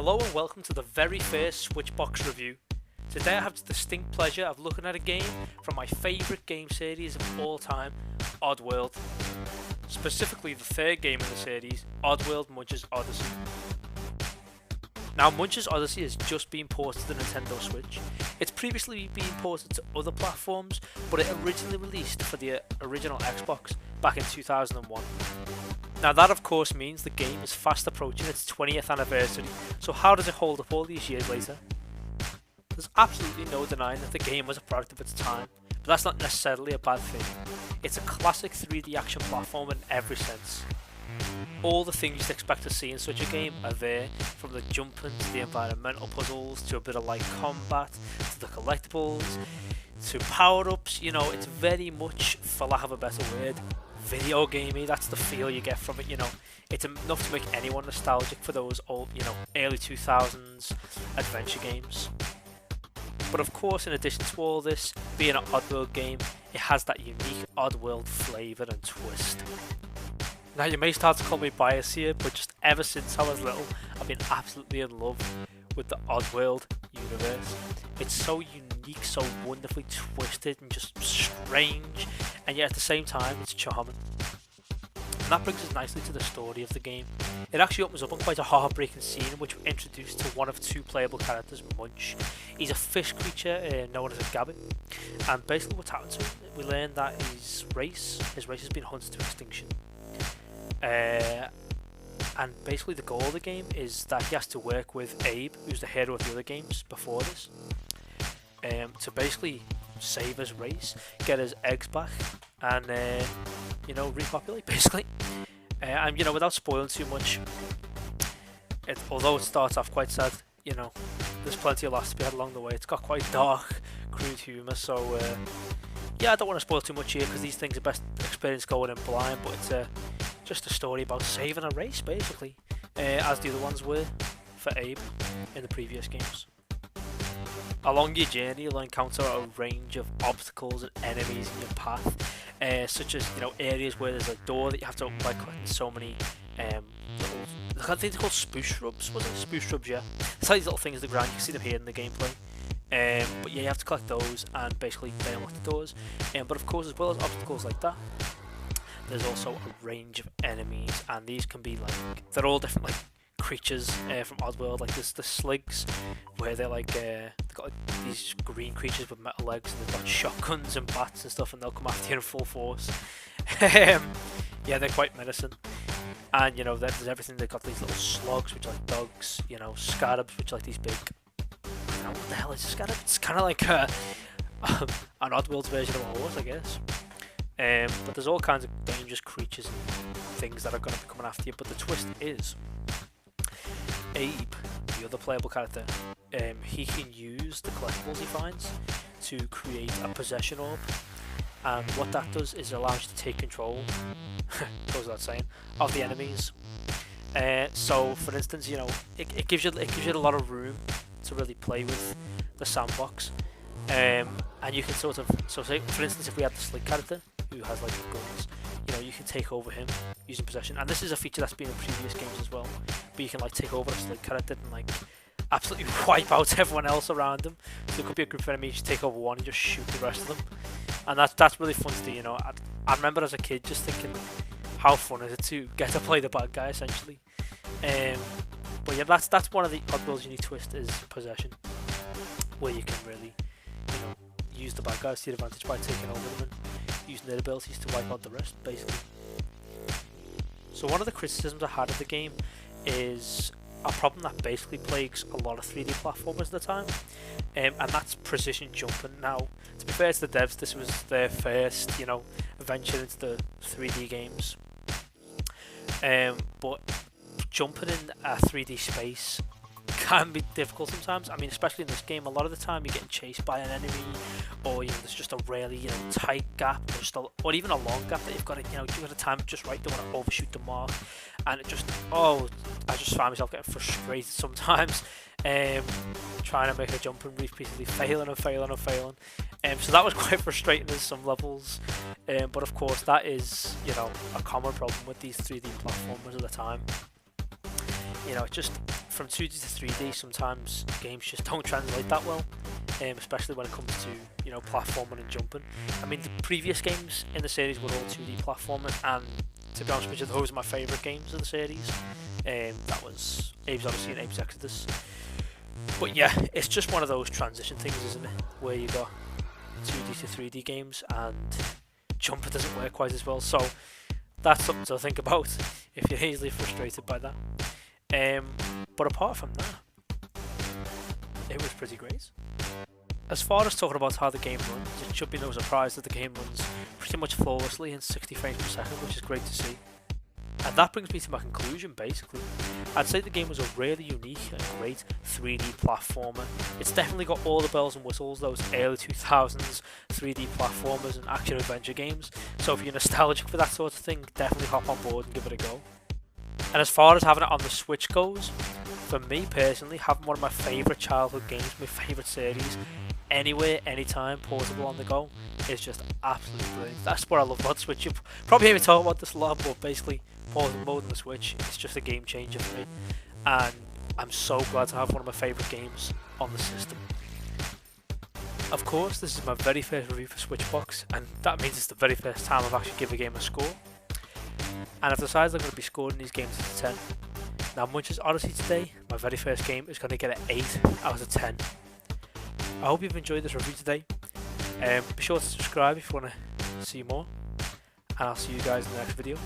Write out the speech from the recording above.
Hello and welcome to the very first Switchbox review. Today I have the distinct pleasure of looking at a game from my favourite game series of all time, Oddworld. Specifically the third game in the series, Oddworld Munch's Oddysee. Now Munch's Oddysee has just been ported to the Nintendo Switch. It's previously been ported to other platforms, but it originally released for the original Xbox back in 2001. Now that of course means the game is fast approaching its 20th anniversary, so how does it hold up all these years later? There's absolutely no denying that the game was a product of its time, but that's not necessarily a bad thing. It's a classic 3D action platform in every sense. All the things you'd expect to see in such a game are there, from the jumping to the environmental puzzles, to a bit of light combat, to the collectibles, to power-ups. You know, it's very much, for lack of a better word, video gamey. That's the feel you get from it. You know, it's enough to make anyone nostalgic for those old, early 2000s adventure games. But of course, in addition to all this, being an Oddworld game, it has that unique Oddworld flavour and twist. Now you may start to call me biased here, but just ever since I was little, I've been absolutely in love with the Oddworld universe. It's so unique, so wonderfully twisted and just strange, and yet at the same time it's charming. And that brings us nicely to the story of the game. It actually opens up on quite a heartbreaking scene in which we're introduced to one of two playable characters, Munch. He's a fish creature known as a gabbit, and basically what's happened to him, we learn that his race has been hunted to extinction. And basically the goal of the game is that he has to work with Abe, who's the hero of the other games before this, to basically save his race, get his eggs back, and repopulate basically. And without spoiling too much, although it starts off quite sad, there's plenty of laughs to be had along the way. It's got quite dark, crude humour, so I don't want to spoil too much here because these things are best experienced going in blind, but it's just a story about saving a race basically, as the other ones were for Abe in the previous games. Along your journey you'll encounter a range of obstacles and enemies in your path, such as areas where there's a door that you have to open by collecting so many little, I think they're called spruce shrubs, was it? Spruce shrubs, yeah. It's like these little things in the ground, you can see them here in the gameplay. But yeah, you have to collect those and basically they unlock the doors. But of course, as well as obstacles like that, there's also a range of enemies, and these can be they're all different creatures from Oddworld. Like there's the Sligs, where they're they've got these green creatures with metal legs, and they've got shotguns and bats and stuff, and they'll come after you in full force. Yeah, they're quite menacing. And there's everything. They've got these little slugs, which are like dogs. Scarabs, which are like these big. What the hell is a scarab? It's kind of like an Oddworld's version of a horse, I guess. But there's all kinds of dangerous creatures and things that are going to be coming after you. But the twist is, Abe, the other playable character, he can use the collectibles he finds to create a possession orb, and what that does is it allows you to take control, goes without saying, of the enemies. So, for instance, it gives you a lot of room to really play with the sandbox, and you can say, for instance, if we had the Slick character who has guns, you can take over him using possession, and this is a feature that's been in previous games as well, but you can take over a Slick character and absolutely wipe out everyone else around him. So there could be a group of enemies, you take over one and just shoot the rest of them, and that's really fun to do. I remember as a kid just thinking, how fun is it to get to play the bad guy essentially. But yeah, that's one of the Oddworld's unique twist, is possession, where you can really use the bad guys to your advantage by taking over them and using their abilities to wipe out the rest basically. So one of the criticisms I had of the game is a problem that basically plagues a lot of 3D platformers at the time, and that's precision jumping. Now, to be fair to the devs, this was their first venture into the 3D games, but jumping in a 3D space can be difficult sometimes. I mean, especially in this game, a lot of the time you're getting chased by an enemy, or there's just a really tight gap, or even a long gap that you've got to give it a time just right, don't want to overshoot the mark, and I just find myself getting frustrated sometimes, trying to make a jump and repeatedly failing. So that was quite frustrating in some levels, but of course that is a common problem with these 3D platformers at the time. It just from 2D to 3D, sometimes games just don't translate that well, especially when it comes to, you know, platforming and jumping. I mean, the previous games in the series were all 2D platforming, and to be honest with you, those are my favourite games of the series. That was Abe's Oddysee and Abe's Exodus. But yeah, it's just one of those transition things, isn't it? Where you got 2D to 3D games and jumping doesn't work quite as well. So that's something to think about if you're easily frustrated by that. But apart from that, it was pretty great. As far as talking about how the game runs, it should be no surprise that the game runs pretty much flawlessly in 60 frames per second, which is great to see. And that brings me to my conclusion, basically. I'd say the game was a really unique and great 3D platformer. It's definitely got all the bells and whistles, those early 2000s 3D platformers and action-adventure games. So if you're nostalgic for that sort of thing, definitely hop on board and give it a go. And as far as having it on the Switch goes, for me personally, having one of my favourite childhood games, my favourite series, anywhere, anytime, portable on the go, is just absolutely brilliant. That's what I love about the Switch. You probably hear me talk about this a lot, but basically, portable mode on the Switch, it's just a game changer for me. And I'm so glad to have one of my favourite games on the system. Of course, this is my very first review for Switchbox, and that means it's the very first time I've actually given a game a score. And I've decided I'm going to be scoring these games at 10. Now, Munch's Oddysee today, my very first game, is going to get an 8 out of 10. I hope you've enjoyed this review today. Be sure to subscribe if you want to see more, and I'll see you guys in the next video.